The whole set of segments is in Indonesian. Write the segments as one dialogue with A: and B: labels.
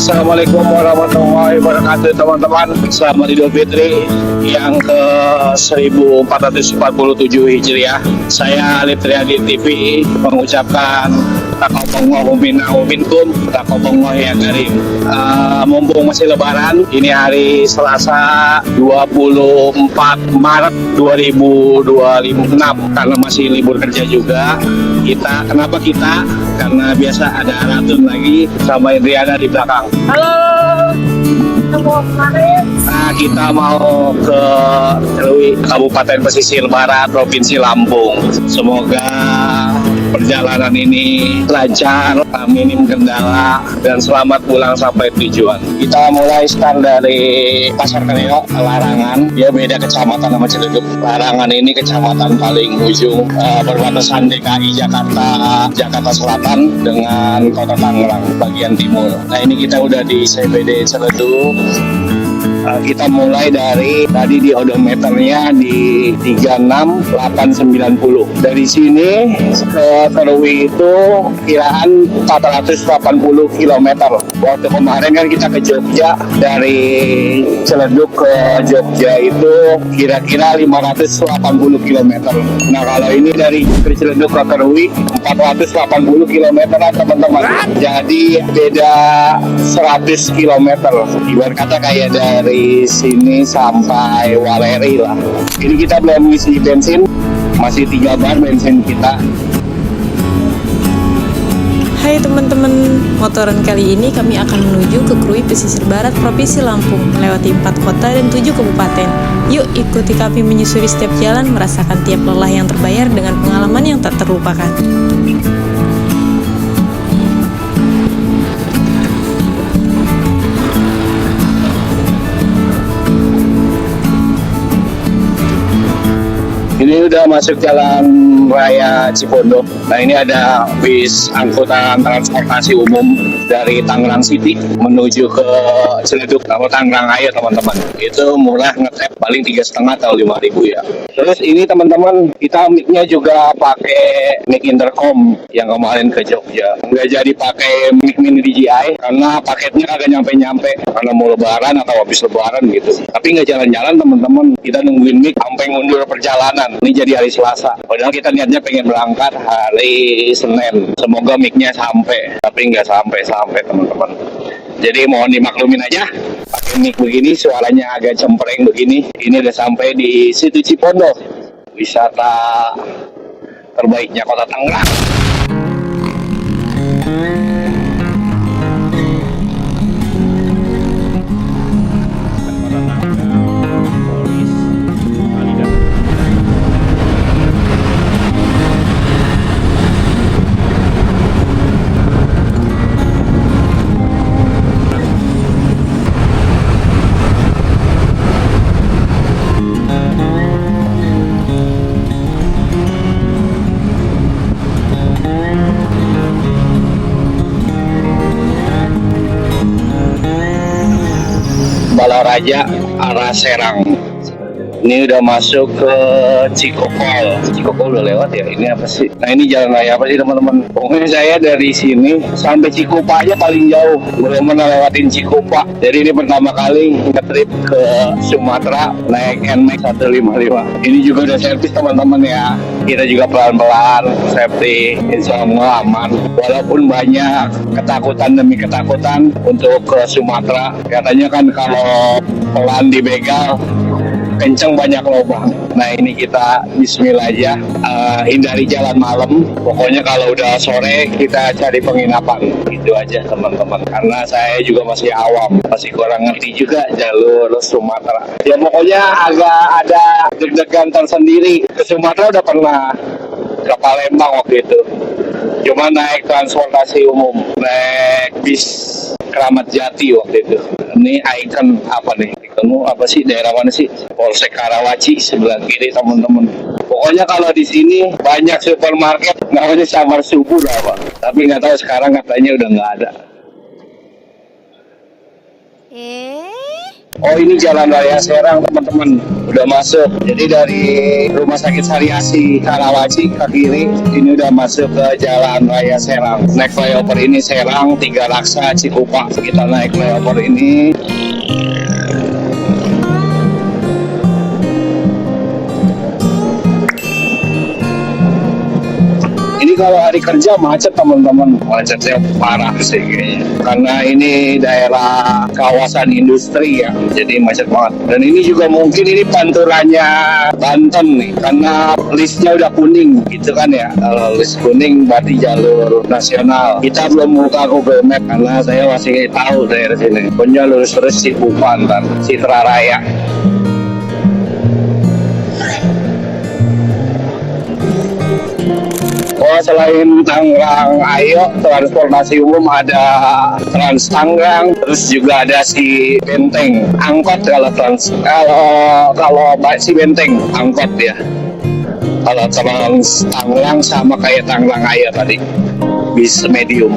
A: Assalamualaikum warahmatullahi wabarakatuh teman-teman. Selamat Idul Fitri yang ke 1447 Hijriah. Saya Alif Triadi TV mengucapkan taqabbalallahu minna wa minkum, taqabbalallahu ya karim. Mumpung masih lebaran, ini hari Selasa 24 Maret 2026 karena masih libur kerja juga. Kenapa kita? Karena biasa ada Ratun lagi sama Indriana di belakang.
B: Halo,
A: Nah, kita mau ke Krui, Kabupaten Pesisir Barat, Provinsi Lampung. Semoga perjalanan ini lancar, minim kendala, dan selamat pulang sampai tujuan. Kita mulai start dari Pasar Keneo, Larangan. Dia beda kecamatan sama Ciledug. Larangan ini kecamatan paling ujung, perbatasan DKI Jakarta Selatan dengan Kota Tangerang bagian timur. Nah, ini kita udah di CBD Ciledug. Kita mulai dari tadi di odometernya di 36890. Dari sini ke Krui itu kiraan 480 km. Waktu kemarin kan kita ke Jogja, dari Ciledug ke Jogja itu kira-kira 580 km. Nah, kalau ini dari Ciledug ke Krui 480 km teman-teman. Jadi beda 100 km. Ibarat kata kayak dari sini sampai Waleri lah. Ini kita belum isi bensin, masih 3 bar bensin kita.
B: hai teman-teman, motoran kali ini kami akan menuju ke Krui Pesisir Barat Provinsi Lampung, melewati 4 kota dan 7 kabupaten. Yuk ikuti kami menyusuri setiap jalan, merasakan tiap lelah yang terbayar dengan pengalaman yang tak terlupakan.
A: Ini udah masuk jalan raya Cipondo. Nah, ini ada bis angkutan transportasi umum dari Tangerang City menuju ke Ciledug atau Tangerang Raya teman-teman. Itu murah, ngetep paling 3,5 atau 5.000 ya. Terus ini teman-teman, kita mic-nya juga pakai mic intercom yang kemarin ke Jogja. Nggak jadi pakai mic mini DJI karena paketnya kagak nyampe-nyampe karena mau lebaran atau habis lebaran gitu. Tapi nggak jalan-jalan teman-teman, kita nungguin mic sampai ngundur perjalanan. Ini jadi hari Selasa. Padahal kita niatnya pengen berangkat hari Senin. Semoga mic-nya sampai, tapi nggak sampai teman-teman. Jadi mohon dimaklumin aja. Pakai mic begini, suaranya agak cempreng begini. Ini udah sampai di situ Cipondo, wisata terbaiknya Kota Tangerang. Balaraja arah Serang. Ini udah masuk ke Cikokol. Cikokol udah lewat ya. Ini apa sih? Nah, ini jalan raya apa sih teman-teman? Pokoknya saya dari sini sampai Cikupa aja paling jauh. Belum pernah lewatin Cikupa. Jadi ini pertama kali nge-trip ke Sumatera naik NMAX 155. Ini juga udah servis teman-teman ya. Kita juga pelan-pelan, safety, insya Allah aman. Walaupun banyak ketakutan demi ketakutan untuk ke Sumatera. Katanya kan kalau pelan dibegal, kenceng banyak lubang. Nah, ini kita bismillah aja, hindari jalan malam. Pokoknya kalau udah sore kita cari penginapan. Itu aja teman-teman. Karena saya juga masih awam, masih kurang ngerti juga jalur Sumatera. Ya pokoknya agak ada deg-degan tersendiri. Ke Sumatera udah pernah, ke Palembang waktu itu. Cuma naik transportasi umum, naik bis Keramat Jati waktu itu. Ini ikon apa nih? Ikonmu apa sih? Daerah mana sih? Polsek Karawaci sebelah kiri teman-teman. Pokoknya kalau di sini banyak supermarket, namanya Samar Subuh apa. Tapi nggak tahu sekarang katanya udah nggak ada. Oh, ini Jalan Raya Serang teman-teman, udah masuk. Jadi dari Rumah Sakit Sariasi Karawaci ke kiri, ini udah masuk ke Jalan Raya Serang. Naik flyover ini Serang, Tiga Raksa, Cikupa. Kita naik flyover ini. Ini kalau hari kerja macet teman-teman, macetnya parah sih kayaknya. Karena ini daerah kawasan industri ya, jadi macet banget. Dan ini juga mungkin ini panturannya Banten nih, karena listnya udah kuning gitu kan ya. Kalau list kuning berarti jalur nasional. Kita belum buka Google Map karena saya masih tahu daerah sini. Punya lurus terus Cikupa, ntar Citra Raya. Oh, selain Tangerang Ayo, transportasi umum ada Trans Tangerang, terus juga ada si Benteng angkot. Kalau si Benteng angkot ya. Kalau Trans Tangerang sama kayak Tangerang Ayo tadi, bis medium.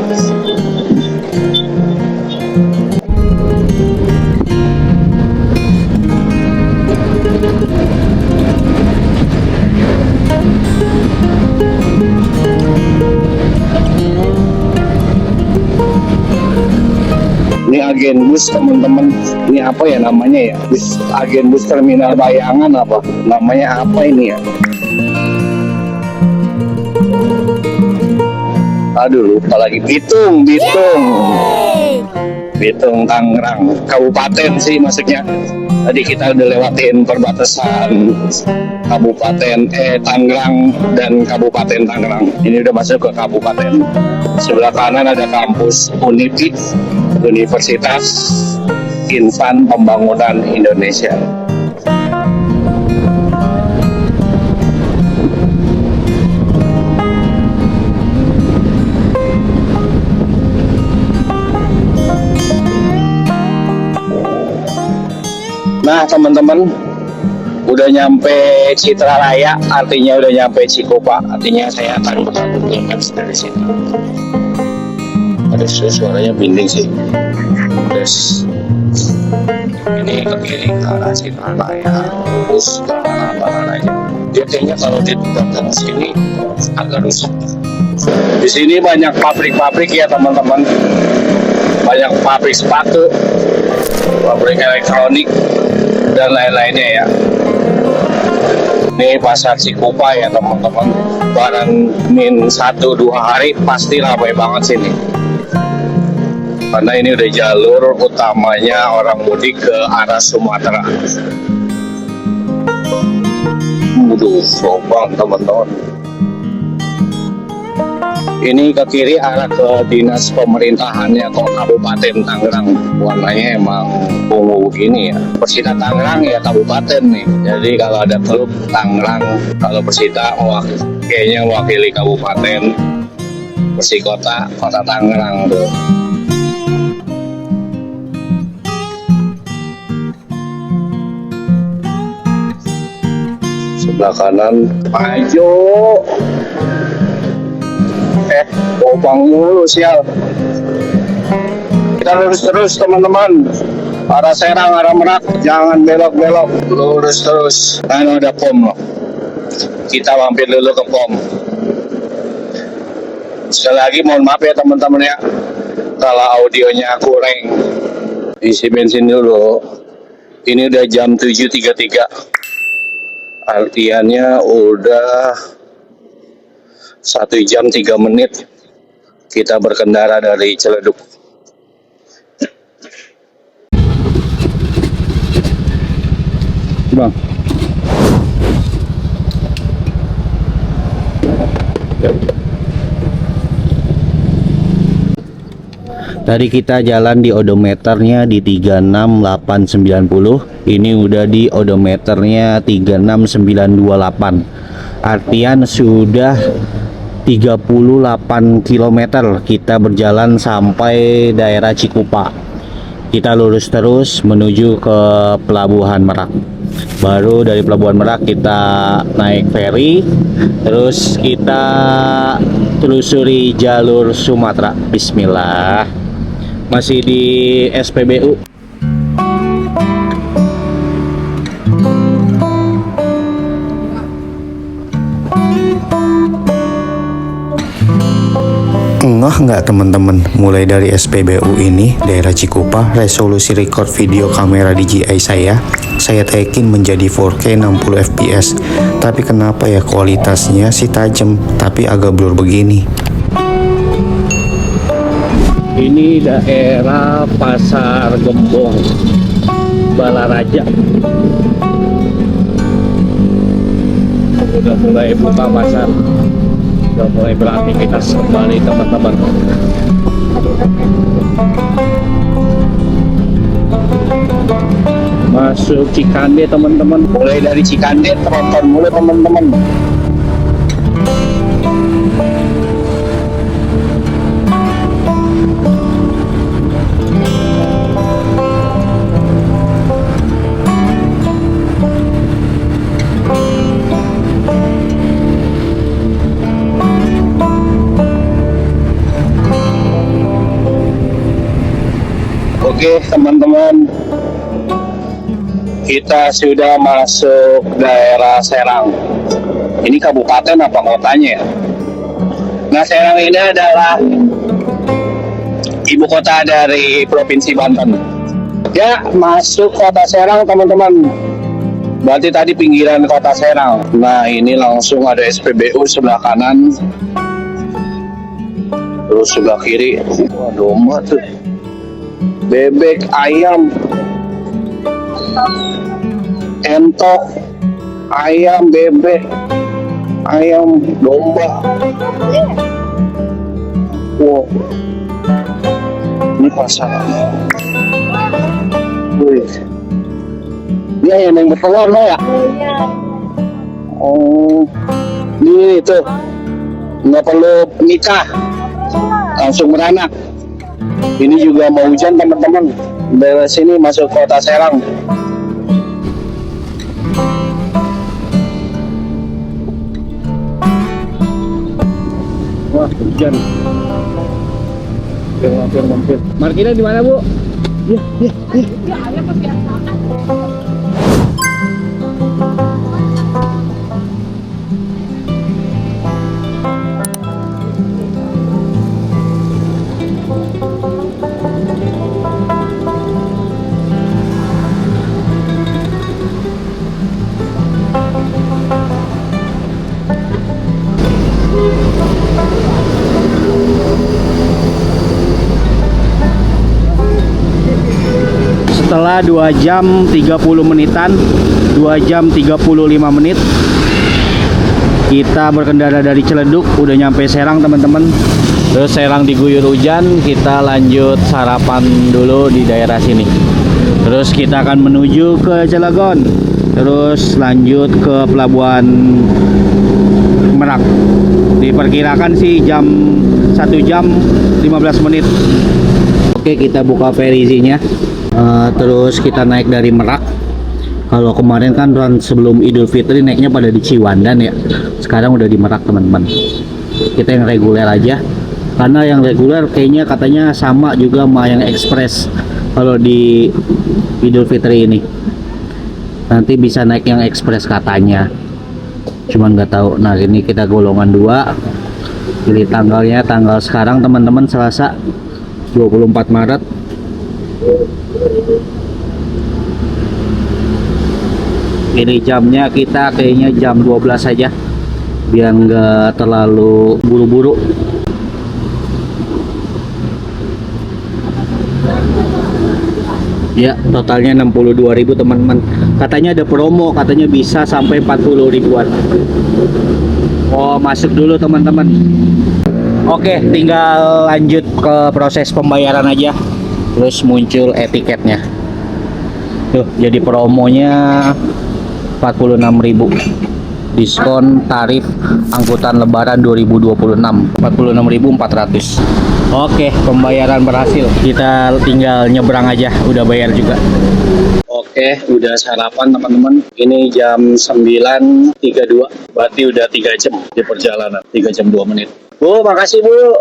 A: Ini agen bus teman-teman. Ini apa ya namanya ya? Bus, agen bus terminal Bayangan apa? Namanya apa ini ya? Aduh lupa lagi. Bitung Tangerang. Kabupaten sih maksudnya. Tadi kita udah lewatin perbatasan Kabupaten Tangerang dan Kabupaten Tangerang. Ini udah masuk ke kabupaten. Sebelah kanan ada kampus UNIPI, Universitas Insan Pembangunan Indonesia. Nah teman-teman, udah nyampe Citra Raya, artinya udah nyampe Cikupa, artinya saya akan buka Google Maps dari sini. Ada suaranya binding sih. Terus ini ke kiri ke arah Citra Raya, terus ke arah Raya. Dia kayaknya kalau di belakang sini agak rusuh. Di sini banyak pabrik-pabrik ya teman-teman, banyak pabrik sepatu, pabrik elektronik dan lain-lainnya ya. Ini pasar Cikupa ya teman-teman. Barang min 1-2 hari pasti ramai banget sini. Karena ini udah jalur utamanya orang mudik ke arah Sumatera. Waduh, lobang teman-teman. Ini ke kiri arah ke dinas pemerintahannya kok Kabupaten Tangerang. Warnanya emang ungu begini ya. Persita Tangerang ya kabupaten nih. Jadi kalau ada klub Tangerang, kalau Persita kayaknya mewakili kabupaten. Persikota Kota Tangerang tuh. Sebelah kanan maju. Lubang mulu sial. Kita lurus terus teman-teman, arah Serang, arah Merak, jangan belok-belok, lurus terus. Kan ada pom loh, kita mampir dulu ke pom. Sekali lagi mohon maaf ya teman-teman ya, kalau audionya kurang. Isi bensin dulu. Ini udah jam 7.33, artiannya udah 1 jam 3 menit kita berkendara dari Ciledug. Bang. Tadi kita jalan di odometernya di 36890. Ini udah di odometernya 36928. Artian sudah 38 km kita berjalan sampai daerah Cikupa. Kita lurus terus menuju ke Pelabuhan Merak. Baru dari Pelabuhan Merak kita naik feri, terus kita telusuri jalur Sumatera. Bismillah. Masih di SPBU.
C: Ngeh nggak teman-teman? Mulai dari SPBU ini, daerah Cikupa, resolusi record video kamera DJI saya taikin menjadi 4K 60 fps. Tapi kenapa ya kualitasnya sih tajam, tapi agak blur begini?
A: Ini daerah Pasar Gembong, Balaraja. Udah mulai buka pasar, udah mulai beraktivitas kembali teman-teman. Masuk Cikande teman-teman, mulai dari Cikande tronton mulai teman-teman. Oke teman-teman, kita sudah masuk daerah Serang. Ini kabupaten apa kotanya ya? Nah, Serang ini adalah ibu kota dari Provinsi Banten. Ya, masuk kota Serang teman-teman. Berarti tadi pinggiran kota Serang. Nah, ini langsung ada SPBU sebelah kanan. Terus sebelah kiri, wah, domba tuh. Bebek, ayam, entok, ayam, bebek, ayam, domba. Wow, ini pasar. Wih, ini ayam yang bertelur lo ya? Oh, ini tuh nggak perlu nikah, langsung beranak. Ini juga mau hujan teman-teman. Dari sini masuk kota Serang. Wah, hujan. Mampir. Markirnya di mana, Bu? Ya. Setelah 2 jam 30 menitan, 2 jam 35 menit kita berkendara dari Ciledug, udah nyampe Serang teman-teman. Terus Serang diguyur hujan, kita lanjut sarapan dulu di daerah sini. Terus kita akan menuju ke Cilegon, terus lanjut ke Pelabuhan Merak. Diperkirakan sih 1 jam 15 menit. Oke, kita buka perizinya. Terus kita naik dari Merak. Kalau kemarin kan run sebelum Idul Fitri naiknya pada di Ciwandan ya. Sekarang udah di Merak teman-teman. Kita yang reguler aja. Karena yang reguler kayaknya katanya sama juga sama yang ekspres kalau di Idul Fitri ini. Nanti bisa naik yang ekspres katanya. Cuman nggak tahu. Nah, ini kita golongan 2. Pilih tanggalnya, tanggal sekarang teman-teman, Selasa 24 Maret. Ini jamnya kita kayaknya jam 12 saja biar nggak terlalu buru-buru. Ya, totalnya 62.000 teman-teman. Katanya ada promo, katanya bisa sampai 40 ribuan. Oh, masuk dulu teman-teman. Oke, tinggal lanjut ke proses pembayaran aja. Terus muncul etiketnya. Tuh, jadi promonya 46.000. Diskon tarif angkutan lebaran 2026 46.400. Oke, pembayaran berhasil. Kita tinggal nyebrang aja, udah bayar juga. Oke, udah sarapan teman-teman. Ini jam 9.32. Berarti udah 3 jam di perjalanan, 3 jam 2 menit. Bu, makasih Bu.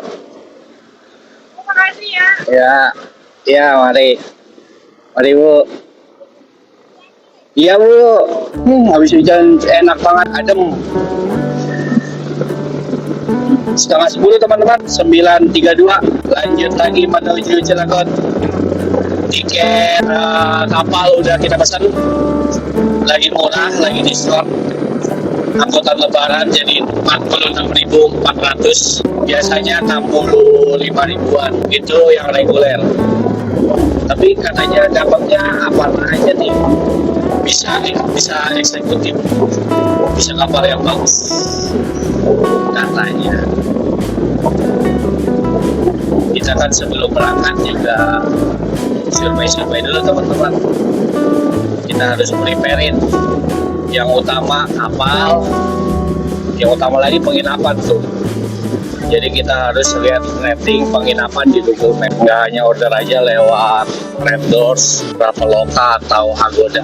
D: Makasih ya.
A: Ya, mari. Mari Bu. Iya Bu. Habis hujan enak banget, adem. 9:30 teman-teman, 9.32 lanjut lagi menuju Cilegon. Tiket kapal udah kita pesan, lagi murah, lagi diskon. Angkutan lebaran jadi 46.400, biasanya 65 ribuan, itu yang reguler. Tapi katanya dapatnya apa aja nih, bisa eksekutif, bisa kapal yang bagus katanya. Kita kan sebelum berangkat juga survei dulu teman-teman. Kita harus preparein yang utama kapal, yang utama lagi penginapan tuh. Jadi kita harus lihat rating penginapan di Google Maps, nggak hanya order aja lewat Red Doors, Traveloka atau Agoda.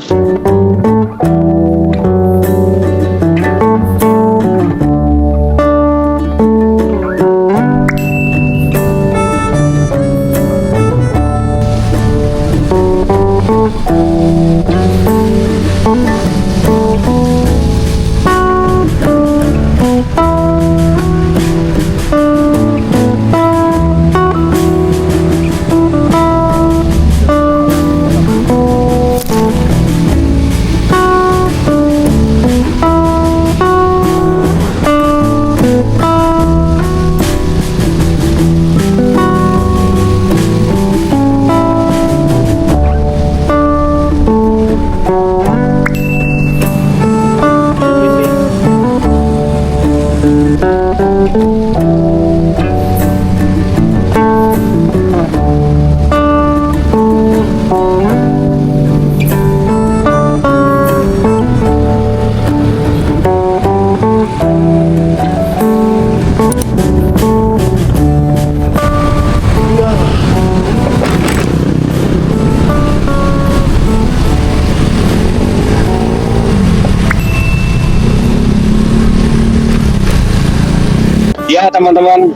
A: Ya teman-teman,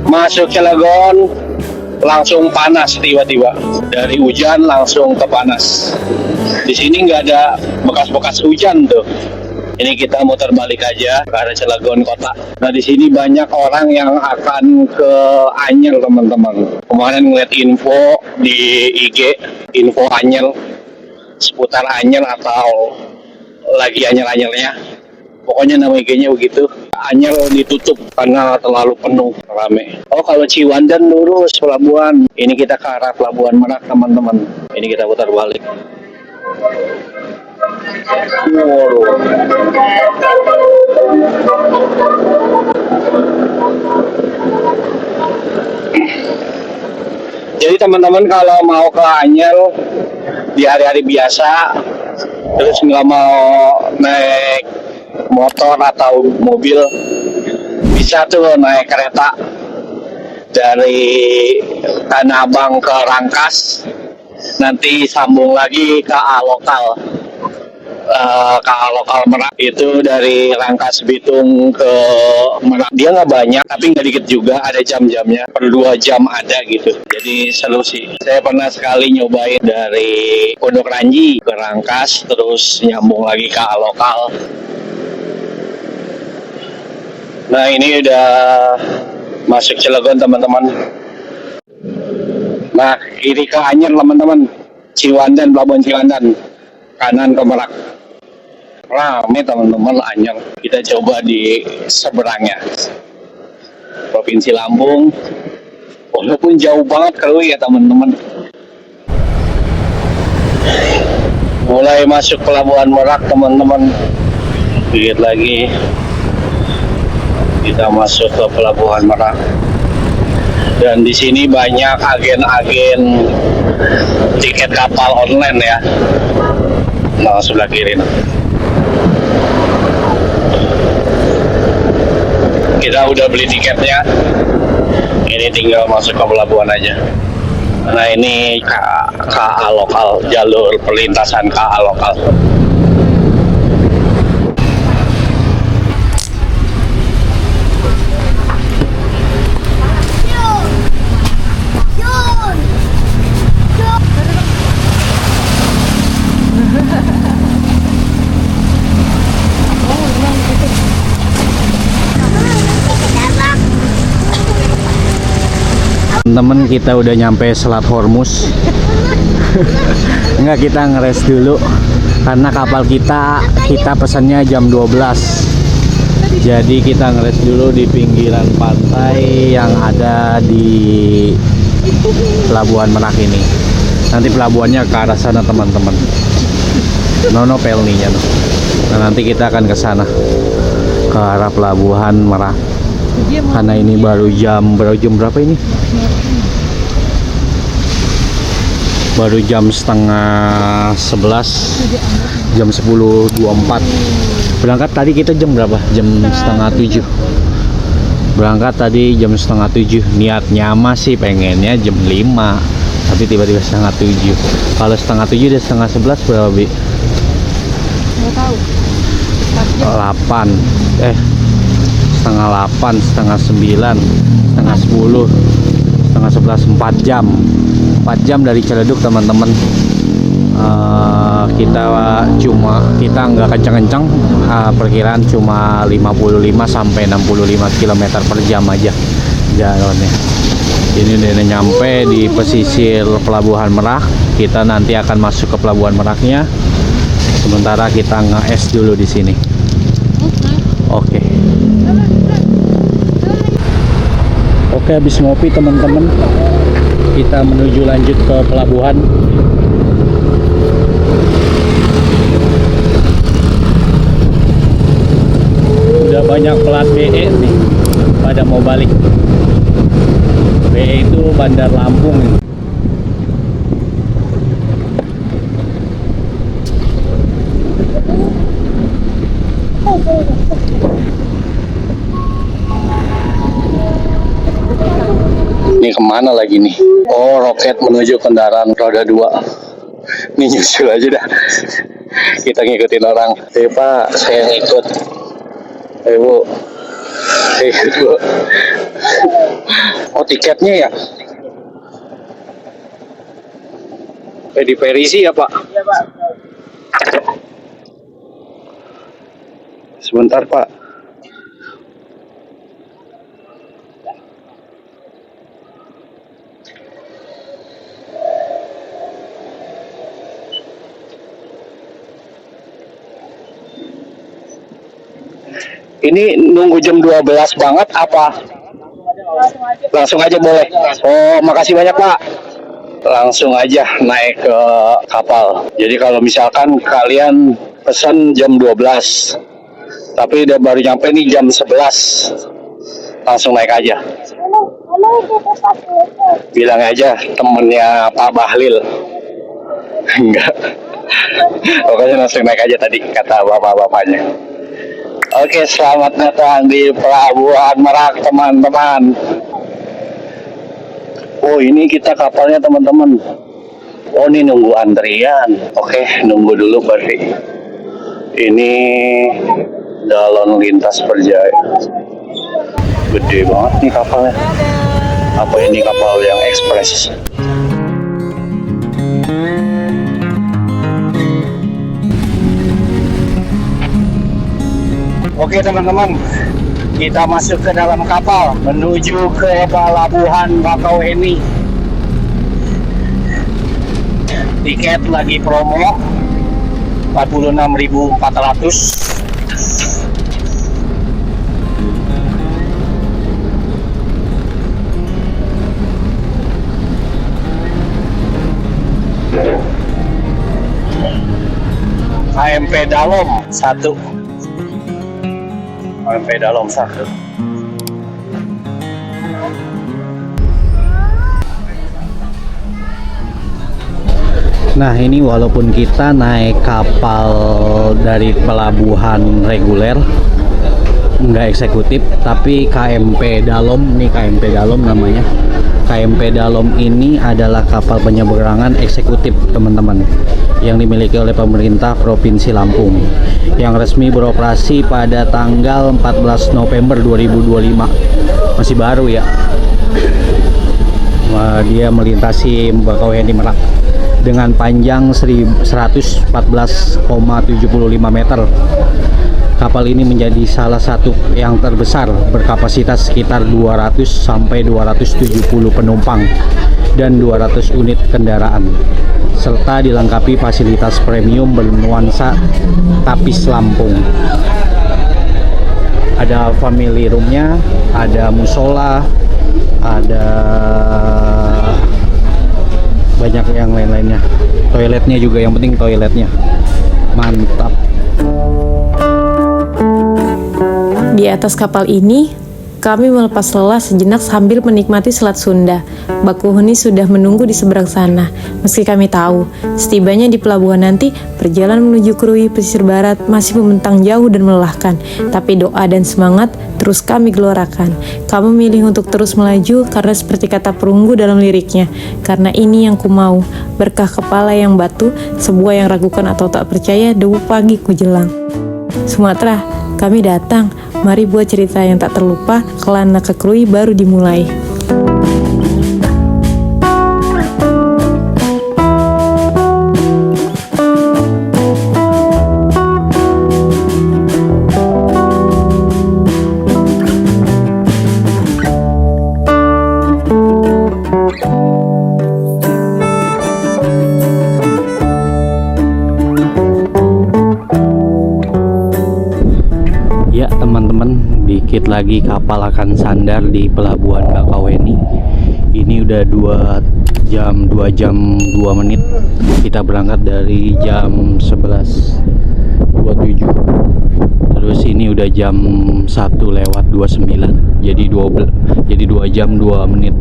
A: masuk Cilegon langsung panas tiba-tiba, dari hujan langsung ke panas. Di sini nggak ada bekas-bekas hujan tuh. Ini kita muter balik aja ke arah Cilegon kota. Nah di sini banyak orang yang akan ke Anyer teman-teman. Kemarin ngeliat info di IG, info Anyer, seputar Anyer atau lagi Anyer-Anyernya. Pokoknya nama IG-nya begitu. Anyer ditutup karena terlalu penuh, rame. Oh kalau Ciwandan lurus pelabuhan. Ini kita ke arah Pelabuhan Merak teman-teman. Ini kita putar balik. Wow. Jadi teman-teman kalau mau ke Anyer di hari-hari biasa, terus nggak mau naik motor atau mobil, bisa tuh naik kereta dari Tanah Abang ke Rangkas, nanti sambung lagi ke Lokal. Lokal Merak itu dari Rangkas Bitung ke Merak, dia nggak banyak tapi nggak dikit juga, ada jam-jamnya, per 2 jam ada gitu, jadi seru sih. Saya pernah sekali nyobain dari Pondok Ranji ke Rangkas terus nyambung lagi ke Lokal. Nah ini udah masuk Cilegon teman-teman. Nah kiri ke Anyer teman-teman, Ciwandan, Pelabuhan Ciwandan, kanan ke Merak. Rame teman-teman Anyer. Kita coba di seberangnya, Provinsi Lampung. Walaupun jauh banget kalau ya teman-teman. Mulai masuk Pelabuhan Merak teman-teman. Dikit lagi kita masuk ke Pelabuhan Merak. Dan di sini banyak agen-agen tiket kapal online ya. Nah, sebelah kiri. Kita udah beli tiketnya. Ini tinggal masuk ke pelabuhan aja. Nah, ini KA Lokal, jalur perlintasan KA Lokal.
C: Temen kita udah nyampe Selat Hormuz. Enggak, kita ngeres dulu karena kapal kita pesannya jam 12. Jadi kita ngeres dulu di pinggiran pantai yang ada di Pelabuhan Merak ini. Nanti pelabuhannya ke arah sana teman-teman. Nono Pelninya tuh. Nah, nanti kita akan ke sana, ke arah Pelabuhan Merak. Karena ini baru jam berapa ini? Baru jam setengah 11, jam 10.24. Berangkat tadi kita jam berapa? Jam setengah 7. Berangkat tadi jam setengah 7. Niatnya masih pengennya jam 5, tapi tiba-tiba setengah 7. Kalau setengah 7 dan setengah 11 berapa, Bi?
B: Nggak tahu.
C: 8. Setengah 8, setengah 9, setengah 10, setengah 11, 4 jam. 4 jam dari Ciledug teman-teman. Kita nggak kencang-kencang, perkiraan cuma 55 sampai 65 km per jam aja jalannya. Ini udah nyampe di pesisir Pelabuhan Merak. Kita nanti akan masuk ke Pelabuhan Meraknya. Sementara kita nge-es dulu di sini. Oke. Oke, habis ngopi teman-teman, kita menuju lanjut ke pelabuhan. Udah banyak pelat BE nih pada mau balik. BE itu Bandar Lampung.
A: Ini kemana lagi nih? Oh, roket menuju kendaraan roda 2. Ini nyusul aja dah. Kita ngikutin orang. Pak, saya ngikut. Bu. Ikut, Bu. Oh, tiketnya ya? Di Perisi ya, Pak? Iya, Pak. Sebentar, Pak. Ini nunggu jam 12 banget apa? Langsung aja boleh. Oh, makasih banyak, Pak. Langsung aja naik ke kapal. Jadi kalau misalkan kalian pesan jam 12, tapi udah baru nyampe nih jam 11, langsung naik aja. Bilang aja temennya Pak Bahlil. Enggak. Pokoknya langsung naik aja tadi kata bapak-bapaknya. Oke, selamat datang di Pelabuhan Merak teman-teman. Oh, ini kita kapalnya teman-teman. Oh, ini nunggu antrian. Oke, nunggu dulu berarti. Ini Dalon Lintas Perjaya. Gede banget nih kapalnya. Apa ini kapal yang ekspres? Oke teman-teman, kita masuk ke dalam kapal menuju ke Pelabuhan Bakauheni. Tiket lagi promo 46.400. KMP Dalom 1. KMP Dalom 1.
C: Nah, ini walaupun kita naik kapal dari pelabuhan reguler, nggak eksekutif, tapi KMP Dalom, nih KMP Dalom namanya. KMP Dalom ini adalah kapal penyeberangan eksekutif teman-teman, yang dimiliki oleh pemerintah Provinsi Lampung, yang resmi beroperasi pada tanggal 14 November 2025. Masih baru ya. Dia melintasi Bakauheni Merak dengan panjang 114,75 meter.
D: Kapal ini menjadi salah satu yang terbesar berkapasitas sekitar 200 sampai 270 penumpang dan 200 unit kendaraan, serta dilengkapi fasilitas premium bernuansa tapis Lampung. Ada family roomnya, ada musola, ada banyak yang lain-lainnya. Toiletnya juga, yang penting toiletnya mantap.
B: Di atas kapal ini, kami melepas lelah sejenak sambil menikmati Selat Sunda. Bakuhuni sudah menunggu di seberang sana. Meski kami tahu, setibanya di pelabuhan nanti, perjalanan menuju Krui pesisir barat masih membentang jauh dan melelahkan. Tapi doa dan semangat terus kami gelorakan. Kami memilih untuk terus melaju karena seperti kata perunggu dalam liriknya. Karena ini yang ku mau, berkah kepala yang batu, sebuah yang ragukan atau tak percaya, debu pagi ku jelang. Sumatera, kami datang. Mari buat cerita yang tak terlupa, kelana ke Krui baru dimulai.
D: Ya teman-teman, dikit lagi kapal akan sandar di pelabuhan Bakauheni. Ini udah 2 jam 2 menit. Kita berangkat dari jam 11.27. Terus ini udah jam 1:29. Jadi 2 jam 2 menit.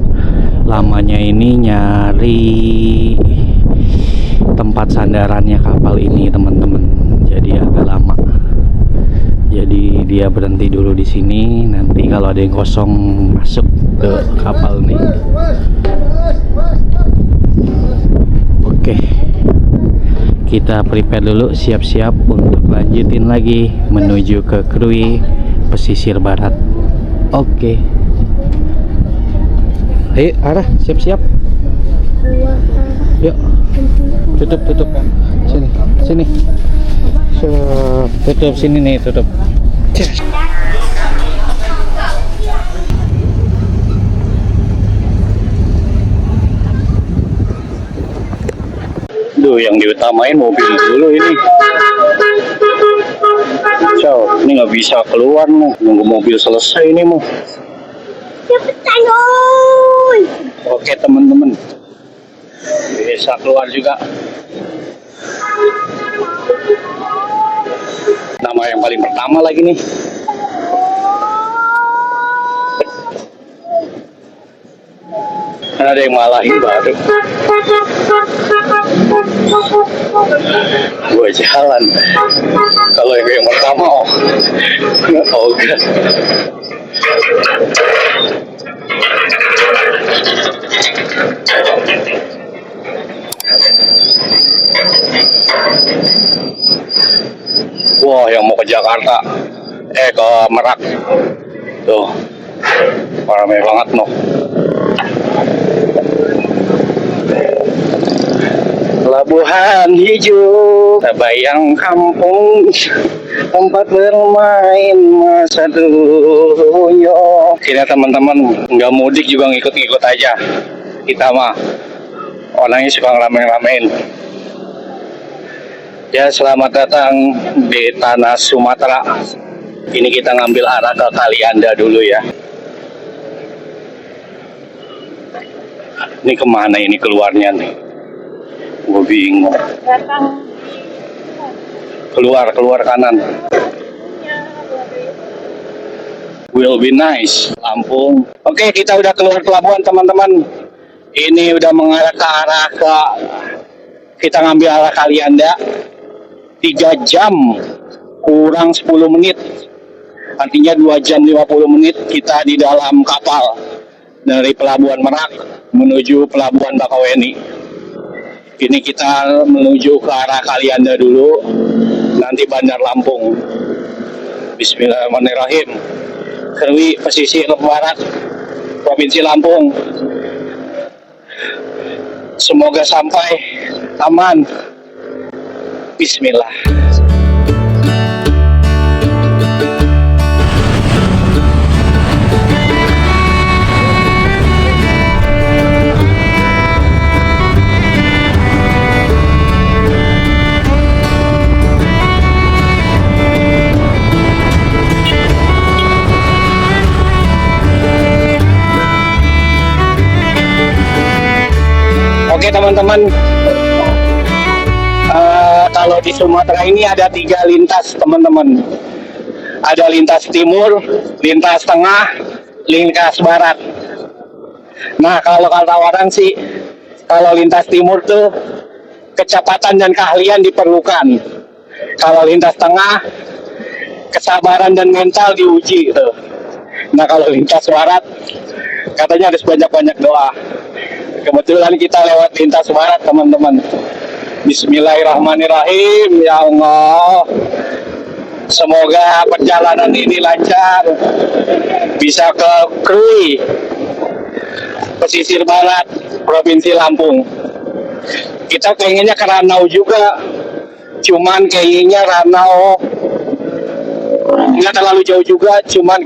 D: Lamanya ini nyari tempat sandarannya kapal ini teman-teman. Jadi agak lama. Jadi dia berhenti dulu di sini. Nanti kalau ada yang kosong masuk ke kapal nih. Oke, kita prepare dulu, siap-siap untuk lanjutin lagi menuju ke Krui pesisir barat. Oke, ayo arah, siap-siap. Yuk, tutup sini. Tutup sini nih, tutup.
A: Duh, yang diutamain mobil dulu ini. Ciao, ini nggak bisa keluar nih, nunggu mobil selesai ini mau. Oke teman-teman, bisa keluar juga. Nama yang paling pertama lagi nih. Ada yang malahin baru. Gue jalan. Kalau yang pertama, enggak. Wah, yang mau ke Jakarta, ke Merak, tuh, ramai banget noh. Pelabuhan hijau, terbayang kampung, tempat bermain masa dulu. Sini teman-teman, nggak mudik juga ngikut-ngikut aja. Kita mah orangnya suka ngeramein-ramein. Ya, selamat datang di tanah Sumatera. Ini kita ngambil arah ke Kalianda dulu ya. Ini kemana ini keluarnya nih? Gue bingung. Keluar kanan. Will be nice, Lampung. Oke, kita udah keluar pelabuhan teman-teman. Ini udah mengarah ke arah kita ngambil arah Kalianda. 3 jam kurang 10 menit. Artinya 2 jam 50 menit kita di dalam kapal dari pelabuhan Merak menuju pelabuhan Bakauheni. Ini kita menuju ke arah Kalianda dulu, nanti Bandar Lampung. Bismillahirrahmanirrahim. Krui pesisir barat Provinsi Lampung. Semoga sampai aman. Bismillah. Oke teman-teman, kalau di Sumatera ini ada 3 lintas teman-teman. Ada lintas timur, lintas tengah, lintas barat. Nah kalau kata orang sih, kalau lintas timur tuh kecepatan dan keahlian diperlukan. Kalau lintas tengah, kesabaran dan mental diuji gitu. Nah kalau lintas barat, katanya harus banyak-banyak doa. Kebetulan kita lewat lintas barat teman-teman. Bismillahirrahmanirrahim. Ya Allah, semoga perjalanan ini lancar, bisa ke Krui, pesisir barat, Provinsi Lampung. Kita pengennya ke Ranau juga, cuman kayaknya Ranau nggak terlalu jauh juga, cuman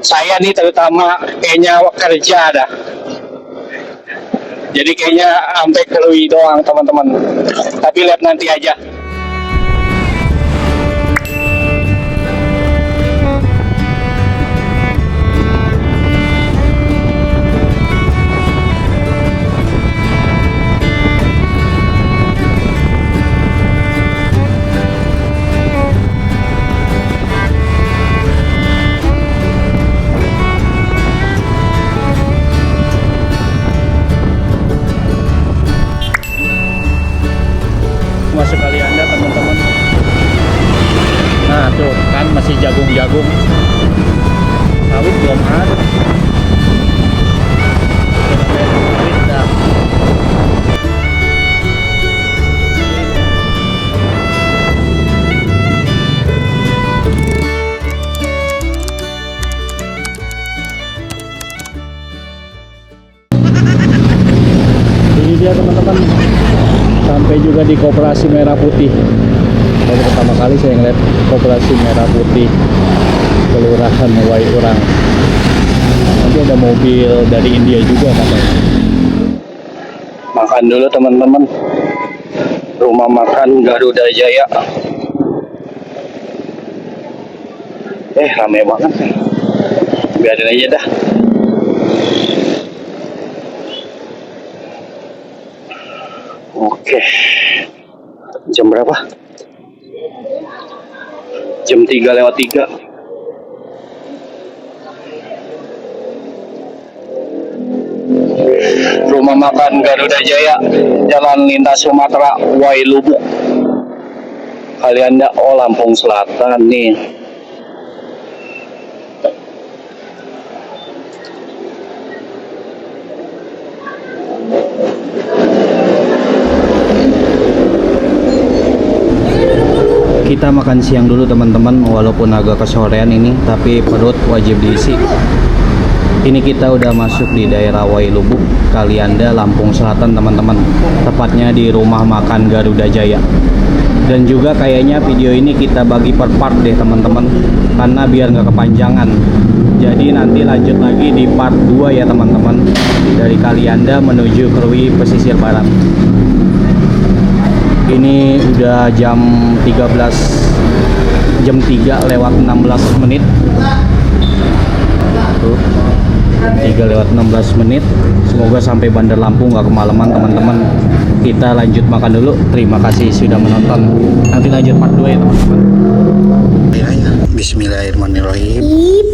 A: saya nih terutama kayaknya kerja dah. Jadi kayaknya sampai Krui doang teman-teman. Tapi lihat nanti aja.
D: Masuk kali Anda teman-teman. Nah tuh kan masih jagung-jagung, sawit belum ada. Sawit dah. Ini dia teman-teman, sampai juga di Koperasi Merah Putih. Baru pertama kali saya ngeliat Koperasi Merah Putih Kelurahan Waiurang. Nanti ada mobil dari India juga katanya.
A: Makan dulu teman-teman. Rumah makan Garuda Jaya. Rame banget. Biarin aja dah. Oke. Jam berapa? Jam 3:03. Rumah makan Garuda Jaya, Jalan Lintas Sumatera, Wailubuk, Kalianda, Lampung Selatan nih.
D: Kita makan siang dulu teman-teman, walaupun agak kesorean ini, tapi perut wajib diisi. Ini kita udah masuk di daerah Wailubuk, Kalianda, Lampung Selatan teman-teman. Tepatnya di rumah makan Garuda Jaya. Dan juga kayaknya video ini kita bagi per part deh teman-teman, karena biar nggak kepanjangan. Jadi nanti lanjut lagi di part 2 ya teman-teman, dari Kalianda menuju Krui pesisir barat. Ini udah jam 3:16 tuh, 3:16. Semoga sampai Bandar Lampung nggak kemalaman teman-teman. Kita lanjut makan dulu. Terima kasih sudah menonton. Nanti lanjut part 2 ya teman-teman.
C: Bismillahirrahmanirrahim.